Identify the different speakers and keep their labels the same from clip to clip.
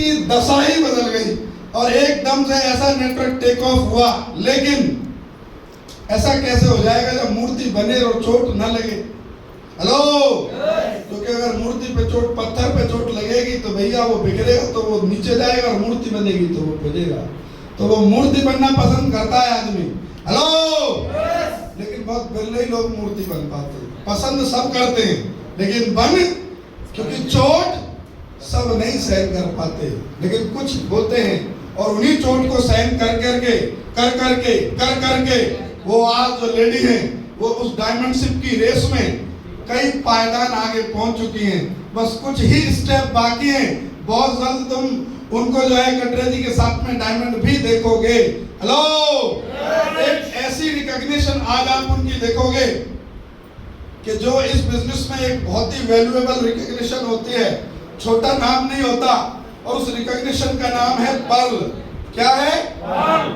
Speaker 1: की दशा ही बदल गई और एकदम से ऐसा नेटवर्क टेक ऑफ हुआ। लेकिन ऐसा कैसे हो जाएगा जब मूर्ति बने और चोट न लगे? हेलो, क्योंकि अगर मूर्ति पे चोट, पत्थर पे चोट लगेगी तो भैया वो बिगड़ेगा, तो वो नीचे जाएगा, और मूर्ति बनेगी तो वो बजेगा। तो वो मूर्ति बनना पसंद करता है आदमी। हेलो, लेकिन बहुत बिरले लोग मूर्ति बन पाते हैं। पसंद सब करते हैं लेकिन बन, क्योंकि चोट सब नहीं सहन कर पाते, लेकिन कुछ होते हैं और उन्हीं चोट को सहन कर करके वो आज जो लेडी है वो उस डायमंडशिप की रेस में कई पायदान आगे पहुंच चुकी हैं। बस कुछ ही स्टेप बाकी हैं। बहुत जल्द तुम उनको जो है कटरे जी के साथ में डायमंड भी देखोगे। हेलो, एक ऐसी रिकॉग्निशन आज आप उनकी देखोगे कि जो इस बिजनेस में एक बहुत ही वैल्यूएबल रिकॉग्निशन होती है। छोटा नाम नहीं होता, और उस रिकॉग्निशन का नाम है पर्ल। क्या है?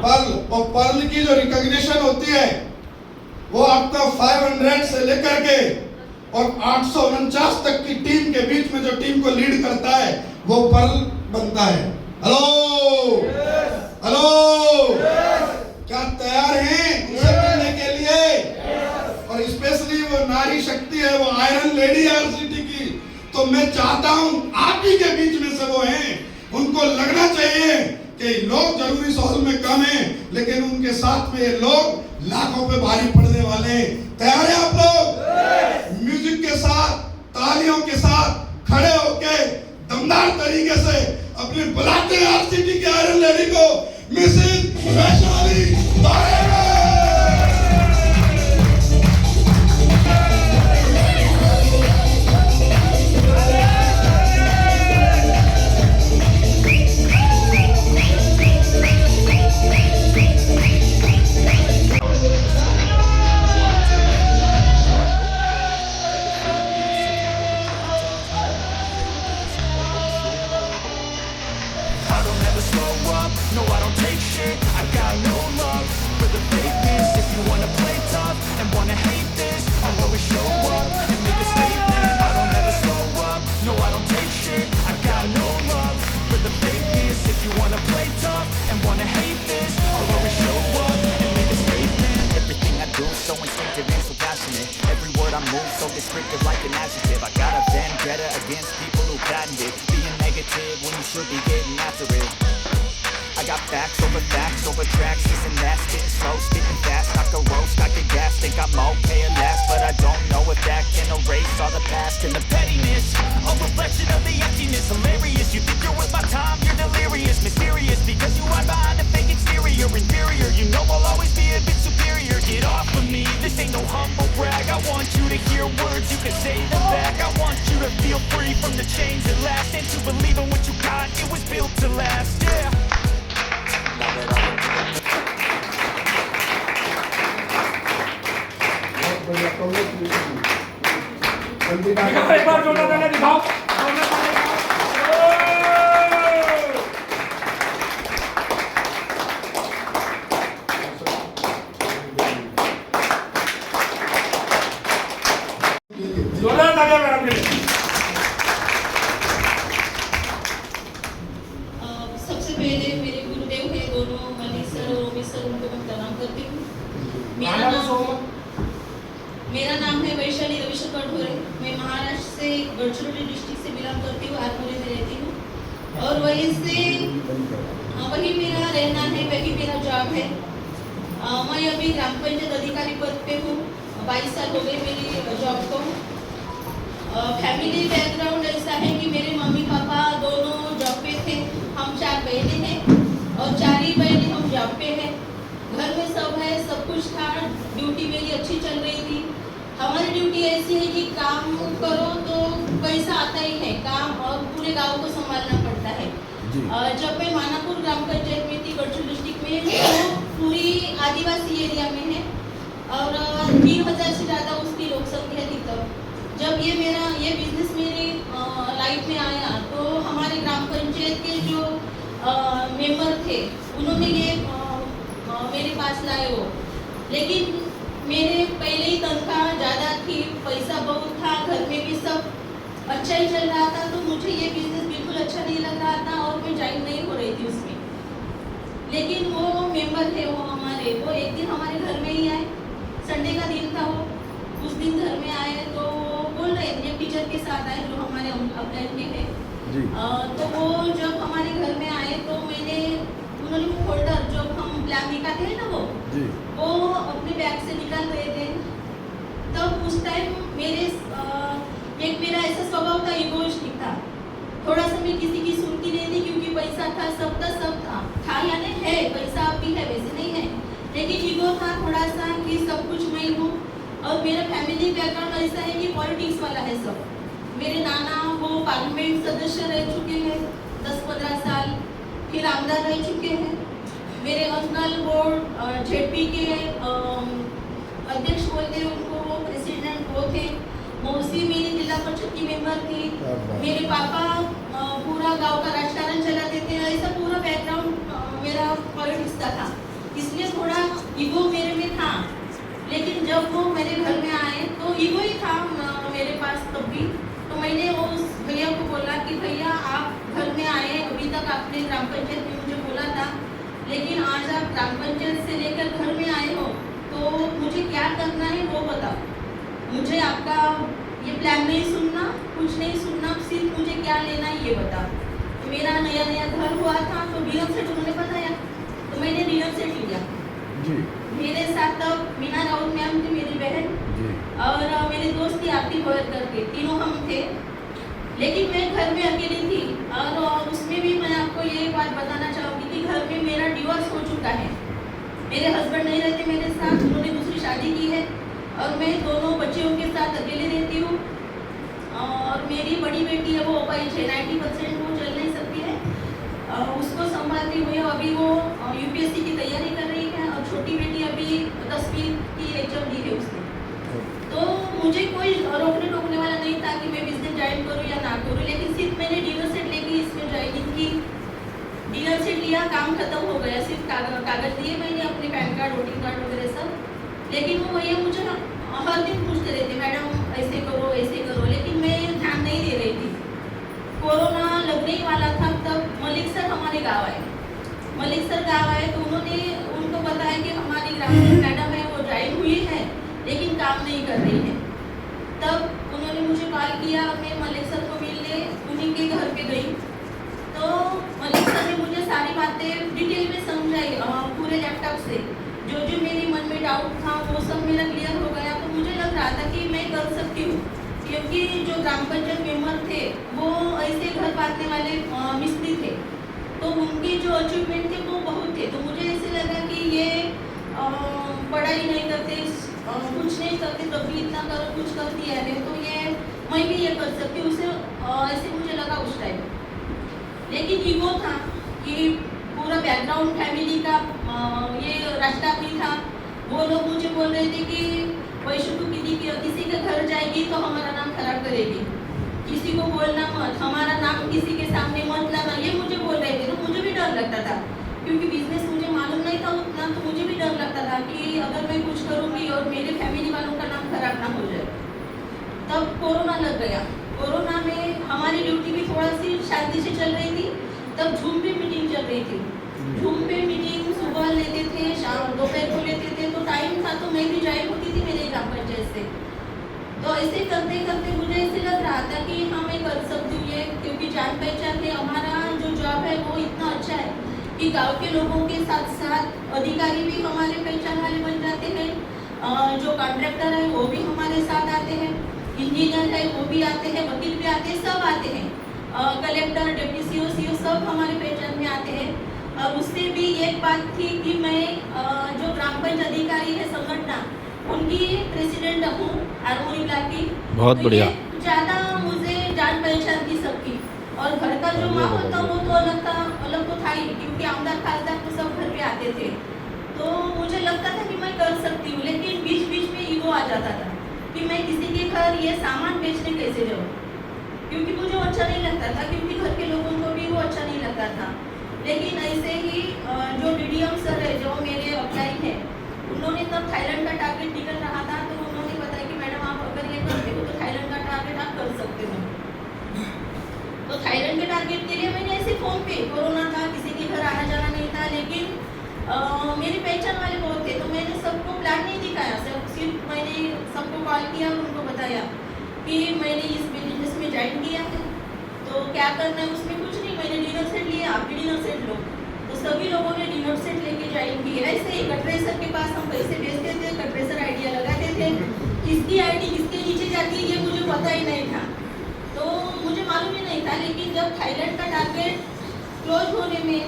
Speaker 1: पर्ल। और पर्ल की जो रिकॉग्निशन होती है वो आपका 500 से लेकर के और 849 तक की टीम के बीच में जो टीम को लीड करता है वो पर्ल बनता है। हेलो, हेलो, क्या तैयार हैं उसे मिलने के लिए? और स्पेशली वो नारी शक्ति है, वो आयरन लेडी आरसीटी की, तो मैं चाहता हूं आप ही के बीच में से वो हैं, उनको लगना चाहिए कि लोग जरूरी सहल में कम हैं, लेकिन उनके साथ में ये लोग लाखों पे भारी पड़ने वाले हैं। तैयार हैं आप लोग? म्यूजिक के साथ, तालियों के साथ खड़े होके दमदार तरीके से अपने बुलाते हैं आरसीटी के आयरन लेडी को, मिसेस वैशाली दायरा।
Speaker 2: No, I don't take shit, I got no love for the fakeness. If you wanna play tough and wanna hate this, I'll always show up and make a statement. I don't ever slow up, no, I don't take shit, I got no love for the fakeness. If you wanna play tough and wanna hate this, I'll always show up and make a statement. Everything I do so instinctive and so passionate. Every word I move so descriptive like an adjective. I got a vendetta against people who patented being negative when you should be getting after it. I got facts over tracks, this and that, spitting slow, spitting fast, knock a roast, I get gas, think I'm okay at last, but I don't know if that can erase all the past and the pettiness, a reflection of the emptiness, hilarious, you think you're worth my time, you're delirious, mysterious, because you hide behind a fake exterior, inferior, you know I'll always be a bit superior, get off of me, this ain't no humble brag, I want you to hear words, you can say them back, I want you to feel free from the chains that last, and to believe in what you got, it was built to last, yeah.
Speaker 3: एक बार जोरदार तालियां दिखाओ। जोरदार तालियां madam के लिए।
Speaker 4: सबसे पहले मेरे गुरुदेव है दोनों, मनीष सर और उमेश सर, उनको मैं प्रणाम करती हूँ। मेरा नाम है वैशाली रविशंकर ढोरे। मैं महाराष्ट्र से गढ़चिरोली डिस्ट्रिक्ट से बिलोंग करती हूँ, आरमोरी में रहती हूँ और वहीं मेरा रहना है, वही मेरा जॉब है। मैं अभी ग्राम पंचायत अधिकारी पद पे हूँ, 22 साल हो गए मेरी जॉब को। फैमिली बैकग्राउंड ऐसा है कि मेरे मम्मी पापा दोनों जॉब पे थे, हम 4 बहनें हैं और 4 ही बहनें हम जॉब पे हैं। घर में सब है, सब कुछ था, ड्यूटी मेरी अच्छी चल रही थी। हमारी ड्यूटी ऐसी है कि काम करो तो पैसा आता ही है, काम और पूरे गांव को संभालना पड़ता है। जब मैं मानापुर ग्राम पंचायत में थी, गढ़चिरोली डिस्ट्रिक्ट में, तो पूरी आदिवासी एरिया में है और 3000 से ज़्यादा उसकी लोक संख्या थी। तब जब ये बिजनेस मेरी लाइफ में आया तो हमारे ग्राम पंचायत के जो मेंबर थे उन्होंने ये मेरे पास लाए वो, लेकिन मेरे पहले ही तनख्वाह ज़्यादा थी, पैसा बहुत था, घर में भी सब अच्छा ही चल रहा था, तो मुझे ये बिजनेस बिल्कुल अच्छा नहीं लग रहा था और मैं लेकिन वो मेंबर थे वो हमारे, वो एक दिन हमारे घर में ही आए, संडे का दिन था वो, उस दिन घर में आए तो वो बोल रहे थे टीचर के साथ आए जो हमारे अपलाइन के थे। तो वो जब हमारे घर में आए तो उन्होंने वो फोल्डर जो हम प्लान दिखाते हैं ना वो अपने बैग से निकाल रहे थे। तब उस टाइम मेरा ऐसा स्वभाव था, इगोइस्टिक था, थोड़ा सा मैं किसी की सुनती नहीं थी क्योंकि पैसा था, सब था यानी है, पैसा अब भी है, वैसे नहीं है, लेकिन ईगो था थोड़ा सा कि सब कुछ मैं हूँ। और मेरा फैमिली बैकग्राउंड ऐसा है कि पॉलिटिक्स वाला है सब। मेरे नाना वो पार्लियामेंट सदस्य रह चुके हैं 10-15 साल, फिर आमदार रह चुके हैं। मेरे अंकल बोर्ड जेपी के अध्यक्ष बोलते हैं उनको, वो प्रेसिडेंट वो थे। मौसी मेरी जिला परिषद की मेंबर थी। मेरे पापा पूरा गांव का राजकारण चलाते थे। ऐसा पूरा बैकग्राउंड मेरा पॉलिटिक्स का था, इसलिए थोड़ा ईगो मेरे में था। लेकिन जब वो मेरे घर में आए तो ईगो ही था मेरे पास तब भी। तो मैंने उस भैया को बोला कि भैया आप घर में आए, अभी तक आपने ग्राम पंचायत में मुझे बोला था, लेकिन आज आप ग्राम पंचायत से लेकर घर में आए हो तो मुझे क्या करना है वो बताओ। मुझे आपका ये प्लान नहीं सुनना, कुछ नहीं सुनना, सिर्फ मुझे क्या लेना है ये बताओ। तो मेरा नया घर हुआ था तो रियल सेट उन्होंने बताया, तो मैंने रियल सेट लिया। मेरे साथ तब मीना राउत मैम थी मेरी बहन, और मेरे दोस्त थी आरती गोयल करके, तीनों हम थे। लेकिन मैं घर में अकेली थी, और उसमें भी मैं आपको ये बात बताना चाहूँगी कि घर में मेरा डिवोर्स हो चुका है। मेरे हस्बैंड नहीं रहते मेरे साथ, उन्होंने दूसरी शादी की है, और मैं दोनों बच्चियों के साथ अकेले रहती हूँ। और मेरी बड़ी बेटी है वो अपाहिज है, 90% वो चल नहीं सकती है, उसको संभालती हुई अभी वो यूपीएससी की तैयारी कर रही है, और छोटी बेटी अभी 10वीं की एग्जाम दी है उसने। तो मुझे कोई रोकने टोकने वाला नहीं था कि मैं बिजनेस ज्वाइन करूँ या ना करूँ, लेकिन सिर्फ मैंने डिनर सेट लेके इसमें ज्वाइनिंग की। डिनर सेट लिया, काम खत्म हो गया, सिर्फ कागज दिए मैंने, अपने पैन कार्ड, वोटिंग कार्ड वगैरह सब। लेकिन वो भैया मुझे हर दिन पूछते रहते मैडम ऐसे करो ऐसे करो, लेकिन मैं ध्यान नहीं दे रही थी। कोरोना लगने ही वाला था तब मलिक सर हमारे गाँव आए। मलिक सर गाँव आए तो उनको बताया कि हमारी ग्रामीण मैडम है वो ज्वाइन हुई है लेकिन काम नहीं कर रही है। तब उन्होंने मुझे कॉल किया, मैं मलिक सर को मिलने उन्हीं के घर पे गई। तो मलिक सर ने मुझे सारी बातें डिटेल में समझाई पूरे लैपटॉप से। जो मेरे मन में डाउट था वो सब मेरा क्लियर हो गया। तो मुझे लग रहा था कि मैं कर सकती हूँ, क्योंकि जो ग्राम पंचायत मेंबर थे वो ऐसे घर बांटने वाले मिस्त्री थे, तो उनके जो अचीवमेंट थे वो बहुत थे। तो मुझे ऐसे लगा कि ये पढ़ाई नहीं करते, कुछ नहीं करते, तब भी इतना कर कुछ कर दिया है, तो ये मैं भी ये कर सकती हूँ, उसे ऐसे मुझे लगा उस टाइम। लेकिन ईगो था कि पूरा बैकग्राउंड फैमिली का ये राष्ट्रपति था। वो लोग मुझे बोल रहे थे कि वैशु तू किसी के घर जाएगी तो हमारा नाम खराब करेगी, किसी को बोलना मत, हमारा नाम किसी के सामने मत लाना, ये मुझे बोल रहे थे। तो मुझे भी डर लगता था, क्योंकि बिजनेस मुझे मालूम नहीं था उतना, तो मुझे भी डर लगता था कि अगर मैं कुछ करूँगी और मेरे फैमिली वालों का नाम खराब ना हो जाए। तब कोरोना लग गया। कोरोना में हमारी ड्यूटी भी थोड़ा सी शांति से चल रही थी। तब झूम पे मीटिंग चल रही थी। झूम पे मीटिंग सुबह लेते थे, शाम दोपहर को लेते थे, तो टाइम था तो मैं भी ज्वाइन होती थी मेरे ग्राम पंचायत से। तो ऐसे करते करते मुझे ऐसे लग रहा था कि हाँ मैं कर सकती हूँ ये, क्योंकि जान पहचान है, हमारा जो जॉब है वो इतना अच्छा है कि गांव के लोगों के साथ साथ अधिकारी भी हमारे पहचान वाले बन जाते हैं, जो कॉन्ट्रैक्टर है वो भी हमारे साथ आते हैं, इंजीनियर है वो भी आते हैं, वकील भी आते हैं, सब आते हैं, कलेक्टर, डिप्टी सीओ सब हमारे पहचान में आते हैं। और उससे भी एक बात थी कि मैं जो ग्राम पंचायत अधिकारी है संगठन उनकी प्रेसिडेंट हूँ आरमोरी ब्लॉक की।
Speaker 5: बहुत बढ़िया।
Speaker 4: ज़्यादा मुझे जान पहचान थी सबकी, और घर का जो माहौल था वो तो अलग था, अलग तो था ही, क्योंकि आमदार खासदार तो सब घर पे आते थे। तो मुझे लगता था कि मैं कर सकती हूँ, लेकिन बीच बीच में ईगो आ जाता था कि मैं किसी के घर ये सामान बेचने कैसे जाऊँ, क्योंकि मुझे वो अच्छा नहीं लगता था, क्योंकि घर के लोगों को भी वो अच्छा नहीं लगता था। लेकिन ऐसे ही जो डीडीएम सर है जो मेरे अप्लाई है, उन्होंने तब थाईलैंड का टारगेट निकल रहा था, तो उन्होंने बताया कि मैडम आप अगर ये करते हो तो थाईलैंड का टारगेट आप कर सकते हो। तो थाईलैंड के टारगेट के लिए मैंने ऐसे फोन पे, कोरोना था, किसी के घर आना जाना नहीं था, लेकिन मेरी पहचान वाले बहुत थे, तो मैंने सबको प्लान नहीं दिखाया, सिर्फ मैंने सबको कॉल किया और उनको बताया कि मैंने इस बिजनेस में ज्वाइन किया है, तो क्या करना है उसमें कुछ नहीं, मैंने डिनर सेट लिया, आप भी डिनर सेट लो। तो सभी लोगों ने डिनर सेट लेके ज्वाइन किए। ऐसे ही कटरेसर के पास हम पैसे भेजते थे, कटरेसर आइडिया लगाते थे, किसकी आईडी किसके नीचे जाती है ये मुझे पता ही नहीं था, तो मुझे मालूम ही नहीं था। लेकिन जब थाईलैंड का टारगेट क्लोज होने में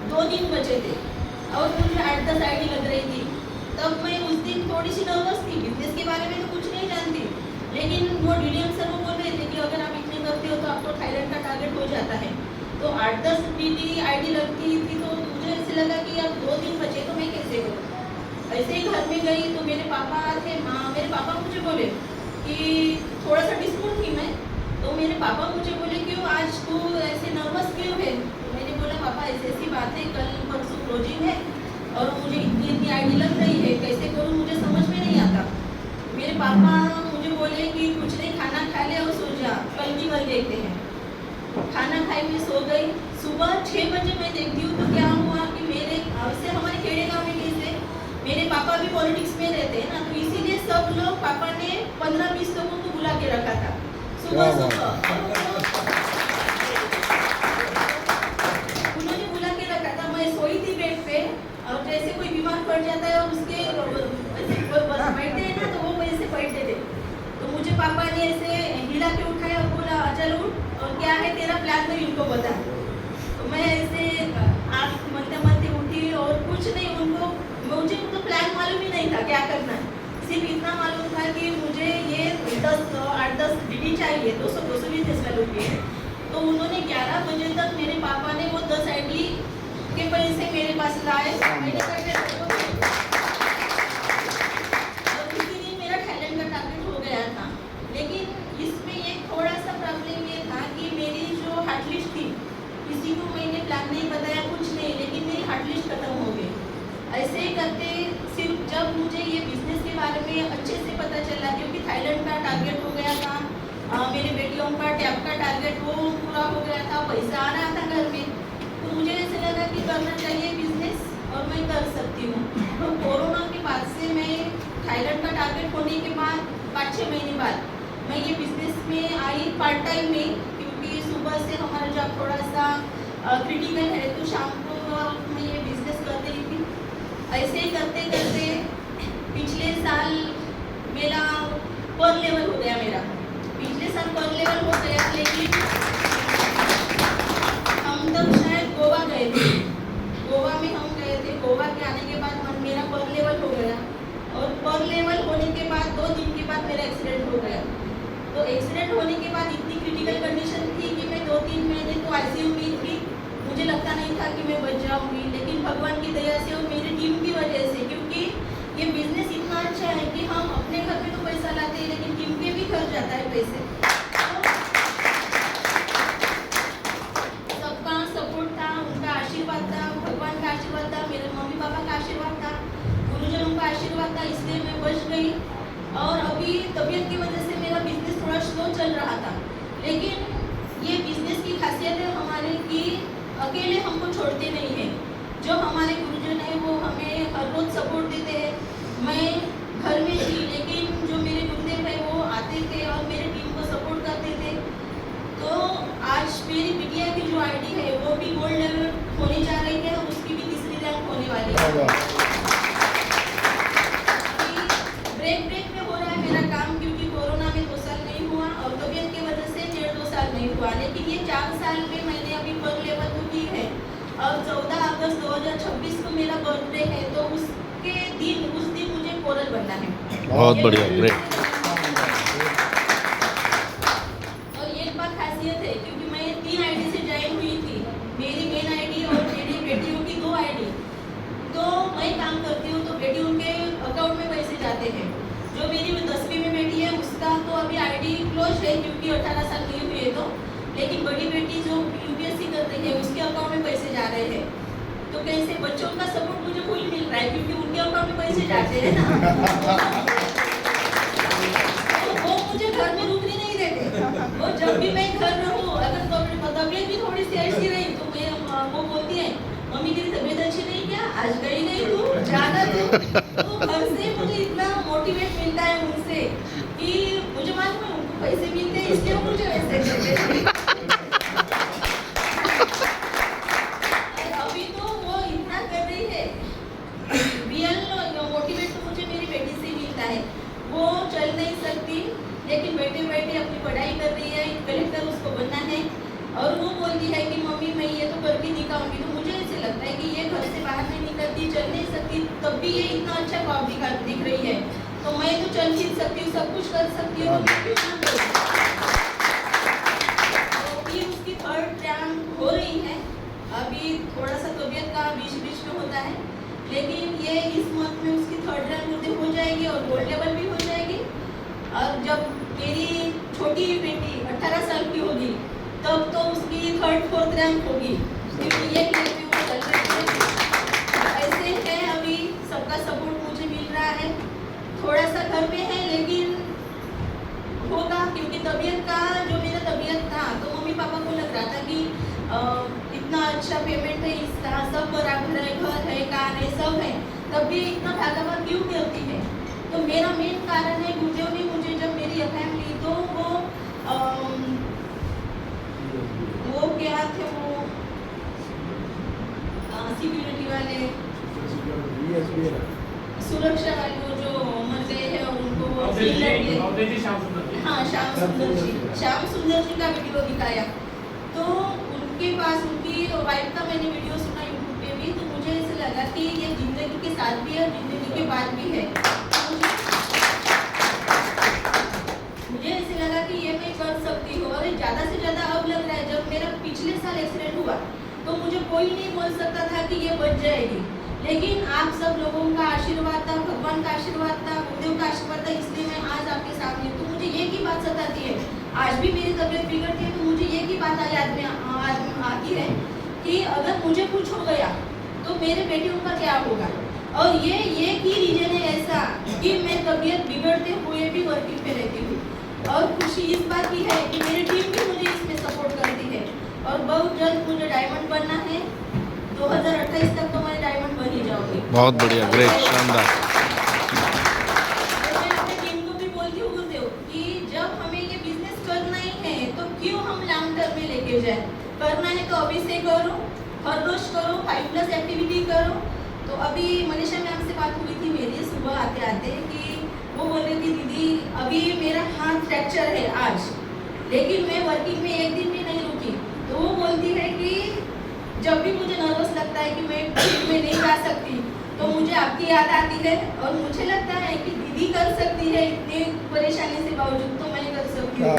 Speaker 4: 2 दिन बचे थे और मुझे 8-10 आईडी लग रही थी, तब मैं उस दिन थोड़ी सी नर्वस थी, बिजनेस के बारे में तो कुछ नहीं जानती, लेकिन वो डीडीएम सर वो बोल रहे थे कि अगर आप इतने करते हो तो आपको थाईलैंड का टारगेट हो जाता है। तो 8-10 डीडी आईडी लगती थी, तो मुझे ऐसे लगा कि अब 2 दिन बचे तो मैं कैसे करूँ। ऐसे ही घर में गई तो मेरे पापा थे, मेरे पापा मुझे बोले कि थोड़ा सा डिस्पूट थी मैं, तो मेरे पापा मुझे बोले क्यों आज तू ऐसे नर्वस क्यों है। तो मैंने बोला पापा ऐसी ऐसी बात है, कल परसों क्लोजिंग है और मुझे इतनी आईडी लग रही है, कैसे करूँ मुझे समझ में नहीं आता। मेरे पापा मुझे बोले कि कुछ नहीं, खाना खा ले और सो जा, कल की कल देखते हैं। खाना खाई मैं सो गई, सुबह 6 बजे मैं देखती हूँ तो क्या हुआ कि मेरे से हमारे खेड़े गाँव में कैसे मेरे पापा भी पॉलिटिक्स में रहते हैं ना, तो इसीलिए सब लोग पापा ने 15-20 लोगों को बुला के रखा था सुबह उन्होंने बुला के रखा था। मैं सोई थी बेड पे और जैसे कोई बीमार पड़ जाता है और उसके बैठते हैं ना, तो वो वैसे बैठते थे, तो मुझे पापा ने ऐसे हिला के उठाया और बोला चल उठ और क्या है तेरा प्लान तो इनको बता। तो मैं ऐसे आँख मलते उठी और कुछ नहीं, मुझे तो प्लान मालूम ही नहीं था क्या करना है, सिर्फ इतना मालूम था कि मुझे ये 8-10 डीडी चाहिए, 200 बिजनेस वालों के। तो उन्होंने 11 बजे तक मेरे पापा ने वो 10 आईडी के पैसे मेरे पास लाए, मैंने करके और किसी दिन मेरा थाईलैंड का टारगेट हो गया था। लेकिन इसमें एक थोड़ा सा प्रॉब्लम ये था कि मेरी जो हार्ट लिस्ट थी, किसी को मैंने प्लान नहीं बताया कुछ नहीं, लेकिन मेरी हार्ट लिस्ट खत्म हो गई। ऐसे ही करते सिर्फ जब मुझे ये बिजनेस के बारे में अच्छे से पता चला, क्योंकि थाईलैंड का टारगेट हो गया था, मेरे बेटियों का टैब का टारगेट वो पूरा हो गया था, पैसा आ रहा था घर में, तो मुझे ऐसे लगा कि करना चाहिए बिजनेस और मैं कर सकती हूँ। तो कोरोना के बाद से मैं थाईलैंड का टारगेट होने के बाद 5-6 महीने बाद मैं ये बिजनेस में आई पार्ट टाइम में, क्योंकि सुबह से हमारा जॉब थोड़ा सा क्रिटिकल है, तो शाम को मैं ये बिजनेस कर रही थी। ऐसे ही करते करते पिछले साल मेरा पर लेवल हो गया, पिछले साल पर लेवल हो गया, लेकिन हम तब शायद गोवा गए थे, गोवा में हम गए थे, गोवा के आने के बाद मेरा पर लेवल हो गया और पर लेवल होने के बाद 2 दिन के बाद मेरा एक्सीडेंट हो गया। तो एक्सीडेंट होने के बाद इतनी क्रिटिकल कंडीशन थी कि मैं 2-3 महीने तो आईसीयू में थी, मुझे लगता नहीं था कि मैं बच जाऊंगी, लेकिन भगवान की दया से और मेरी टीम की वजह से, क्योंकि ये बिजनेस इतना अच्छा है कि हम अपने घर में तो पैसा लाते हैं लेकिन टीम पे भी खर्च जाता है पैसे। सबका सपोर्ट था, उनका आशीर्वाद था, भगवान का आशीर्वाद था, मेरे मम्मी पापा का आशीर्वाद था, गुरुजनों का आशीर्वाद था, इसलिए मैं बच गई। और अभी तबीयत की वजह से मेरा बिजनेस थोड़ा स्लो चल रहा था, लेकिन ये बिजनेस की खासियत है हमारे कि अकेले हमको छोड़ते नहीं हैं। जो हमारे गुरुजन हैं वो हमें हर रोज सपोर्ट देते हैं। मैं घर में थी, लेकिन जो मेरे गुरुदेव हैं वो आते थे और मेरे टीम को सपोर्ट करते थे। तो आज मेरी बिटिया की जो आईडी है वो भी गोल्ड लेवल होने जा रही है, उसकी भी 3री रैंक होने वाली है। ब्रेक में हो रहा है मेरा काम, क्योंकि कोरोना में 2 साल नहीं हुआ और तबीयत की वजह से 1.5-2 साल नहीं हुआ, लेकिन ये 4 साल में मैंने अभी पर लेवल को की है। और 14 अगस्त 2026 को मेरा बर्थडे है, तो उस दिन मुझे कोरल बनना है।
Speaker 5: बहुत बढ़िया, ग्रेट।
Speaker 4: और एक बात खासियत है, क्योंकि मैं 3 आईडी से ज्वाइन हुई थी, मेरी मेन आईडी और मेरी बेटियों की 2 आईडी, तो मैं काम करती हूँ तो बेटियों के अकाउंट में पैसे जाते हैं। जो मेरी 10वीं में बेटी है उसका तो अभी आईडी क्लोज है, क्योंकि 18 साल नहीं हुए तो, लेकिन बड़ी बेटी जो यूपीएससी कर रही है उसके अकाउंट में पैसे जा रहे हैं। तो कैसे बच्चों का सपोर्ट मुझे फुल मिल रहा है, क्योंकि उनके अकाउंट में पैसे जाते हैं ना, तो वो मुझे घर में रुकने नहीं देते। और जब भी मैं घर रहूँ, अगर तबीयत भी थोड़ी सी ऐसी रही तो मैं वो बोलती है मम्मी तेरी तबीयत अच्छी नहीं क्या, आज गई नहीं तू, जाना तू। तो घर से मुझे इतना मोटिवेट मिलता है उनसे कि मुझे मालूम है उनको पैसे मिलते हैं इसलिए वो मुझे वैसे करते हैं। और अभी तो वो इतना कर रही है, रियल मोटिवेट तो मुझे मेरी बेटी से मिलता है। वो चल नहीं सकती लेकिन बैठे बैठे अपनी पढ़ाई कर रही है, कलेक्टर उसको बनना है और वो बोलती है कि मम्मी मैं ये तो करके दिखाऊंगी। तो मुझे ऐसे लगता है कि ये घर से बाहर नहीं निकलती, चल नहीं सकती, तब भी ये इतना अच्छा ख्वाब दिख रही है। तो मैं तो चल फिर सकती हूँ, सब कुछ कर सकती हूँ, तो मैं क्यों ना करूँ। तो फिर उसकी थर्ड रैंक हो रही है। अभी थोड़ा सा तबीयत का बीच बीच में होता है, लेकिन ये इस मंथ में उसकी थर्ड रैंक हो जाएगी और गोल्ड लेवल भी हो जाएगी। और जब मेरी छोटी बेटी 18 साल की होगी तब तो उसकी थर्ड फोर्थ रैंक होगी, क्योंकि ये कहती हूँ चल रही है। ऐसे है, अभी सबका सपोर्ट मुझे मिल रहा है। थोड़ा सा घर में है लेकिन होगा, क्योंकि तबीयत का जो मेरा तबीयत था तो मम्मी पापा को लग रहा था कि इतना अच्छा पेमेंट है इसका, सब बराबर है, घर है, कार है, सब है, तब भी इतना भागाभाग क्यों करती है। तो मेरा मेन कारण है गुरुदेव ने मुझे जब मेरी एफएम ली तो वो क्या थे, वो सिक्योरिटी वाले, सुरक्षा वाले, वो जो मर गए हैं उनको हाँ श्याम सुंदर जी का वीडियो दिखाया। तो उनके पास उनकी वाइफ का मैंने वीडियो सुना यूट्यूब पे भी, तो मुझे ऐसे लगा कि ये जिंदगी के साथ भी है, जिंदगी के बाद भी है। मुझे ऐसे लगा कि ये मैं कर सकती हूँ। और ज़्यादा से ज़्यादा अब लग रहा है, जब मेरा पिछले साल एक्सीडेंट हुआ तो मुझे कोई नहीं बोल सकता था कि ये बच जाएगी, लेकिन आप सब लोगों का आशीर्वाद था, भगवान का आशीर्वाद था, गुरुदेव का आशीर्वाद था, इसलिए मैं आज आपके सामने। तो मुझे ये की बात सताती है, आज भी मेरी तबीयत बिगड़ती है तो मुझे ये की बात याद में आती है कि अगर मुझे कुछ हो गया तो मेरे बेटियों का क्या होगा। और ये की रीजन है ऐसा कि मैं तबीयत बिगड़ते हुए भी वर्किंग पे रहती हूँ। और खुशी इस बात की है कि मेरी टीम भी मुझे इसमें सपोर्ट करती है और बहुत जल्द मुझे डायमंड बनना है। 2028 तक तो मैं डायमंड बन ही जाऊंगी।
Speaker 5: बहुत बढ़िया, ग्रेट, शानदार।
Speaker 4: मैं अपनी टीम को भी बोलती हूँ गुरुदेव कि जब हमें ये बिजनेस करना ही है तो क्यों हम लॉन्ग टर्म में लेके जाए। करना है तो अभी से करो, हर रोज करो, 5+ एक्टिविटी करो। तो अभी मनीषा मैम से बात हुई थी मेरी सुबह आते आते कि वो बोल रही थी दीदी अभी मेरा हाथ फ्रैक्चर है आज, लेकिन मैं वर्किंग में एक दिन भी नहीं रुकी। तो वो बोलती है कि जब भी मुझे नर्वस लगता है कि मैं फील्ड में नहीं जा सकती तो मुझे आपकी याद आती है और मुझे लगता है कि दीदी कर सकती है, इतनी परेशानी से बावजूद तो मैं कर सकती हूँ।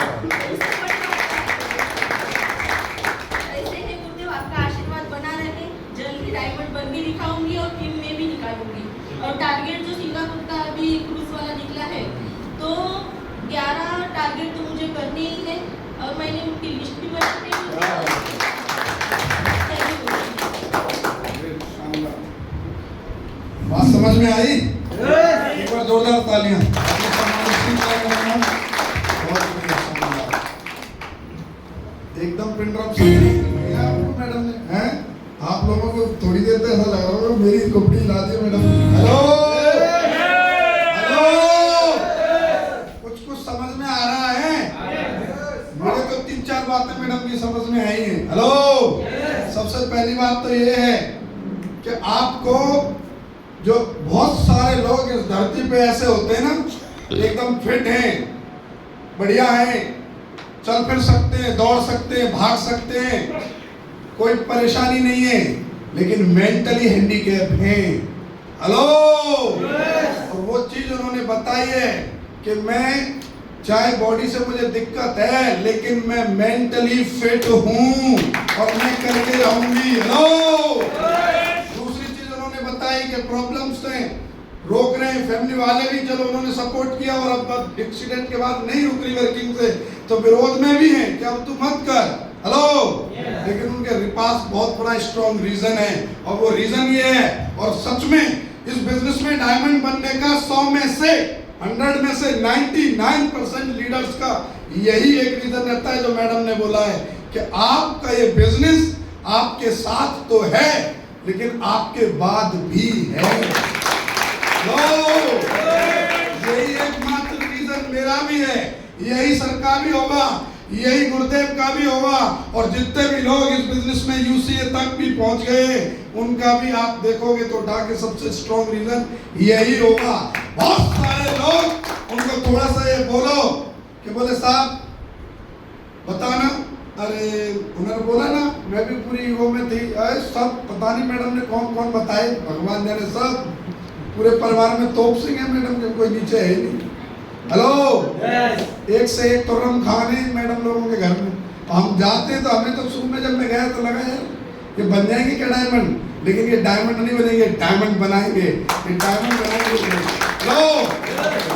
Speaker 4: ऐसे है गुरुदेव, आपका आशीर्वाद बना रहे, जल्दी डायमंड बन भी दिखाऊंगी और टीम में भी निकालूंगी। और टारगेट जो सिंगापुर का अभी क्रूज वाला निकला है तो 11 टारगेट तो मुझे करने ही है और मैंने उनकी लिस्ट भी बना दी।
Speaker 1: बात समझ में आई? एक बार जोरदार तालियां। एकदम पिन ड्रॉप मैडम ने हैं? आप लोगों को थोड़ी देर तक ऐसा लग रहा है मेरी कपड़ी ला दी मैडम। हेलो हेलो, कुछ समझ में आ रहा है? मुझे तो 3-4 बातें मैडम की समझ में आई हैं। हेलो, सबसे पहली बात तो ये है कि आपको जो बहुत सारे लोग इस धरती पे ऐसे होते हैं ना, एकदम फिट हैं, बढ़िया हैं, चल फिर सकते हैं, दौड़ सकते हैं, भाग सकते हैं, कोई परेशानी नहीं है, लेकिन मेंटली हैंडीकैप हैं। हेलो, और वो चीज उन्होंने बताई है कि मैं चाहे बॉडी से मुझे दिक्कत है लेकिन मैं मेंटली फिट हूं और मैं करके रहूंगी। हेलो, दूसरी चीज उन्होंने बताई कि प्रॉब्लम्स हैं, रोक रहे हैं, फैमिली वाले भी चलो उन्होंने सपोर्ट किया और अब एक्सीडेंट के बाद नहीं रुक रही वर्किंग से, तो विरोध में भी है कि अब तू मत कर। हेलो, लेकिन उनके पास बहुत बड़ा स्ट्रॉन्ग रीजन है और वो रीजन ये है, और सच में इस बिजनेस में डायमंड बनने का 100 में से 100 में से 99% लीडर्स का यही एक रीजन रहता है जो मैडम ने बोला है कि आपका ये बिजनेस आपके साथ तो है लेकिन आपके बाद भी है। यही एकमात्र रीजन मेरा भी है, यही सर का भी होगा, यही गुरुदेव का भी होगा, और जितने भी लोग इस बिजनेस में यूसीए तक भी पहुंच गए उनका भी आप देखोगे तो उठा के सबसे स्ट्रॉन्ग रीजन यही होगा। बहुत सारे लोग उनको थोड़ा सा ये बोलो कि बोले साहब बताना, अरे उन्होंने बोला ना, मैं भी पूरी वो में थी, अरे सब पता नहीं मैडम ने कौन कौन बताए, भगवान जाने, सब पूरे परिवार में तोप सिंह है मैडम के, कोई नीचे है ही नहीं। हेलो, एक से एक तुर्रम खाने मैडम लोगों के घर में। हम जाते तो हमें तो शुरू में जब मैं गया तो लगा यार ये बन जाएंगे क्या डायमंड, लेकिन ये डायमंड नहीं बनेंगे, डायमंड बनाएंगे, ये डायमंड बनाएंगे। हेलो,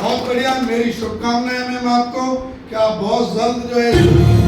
Speaker 1: बहुत बढ़िया, मेरी शुभकामनाएं मैम आपको कि आप बहुत जल्द जो है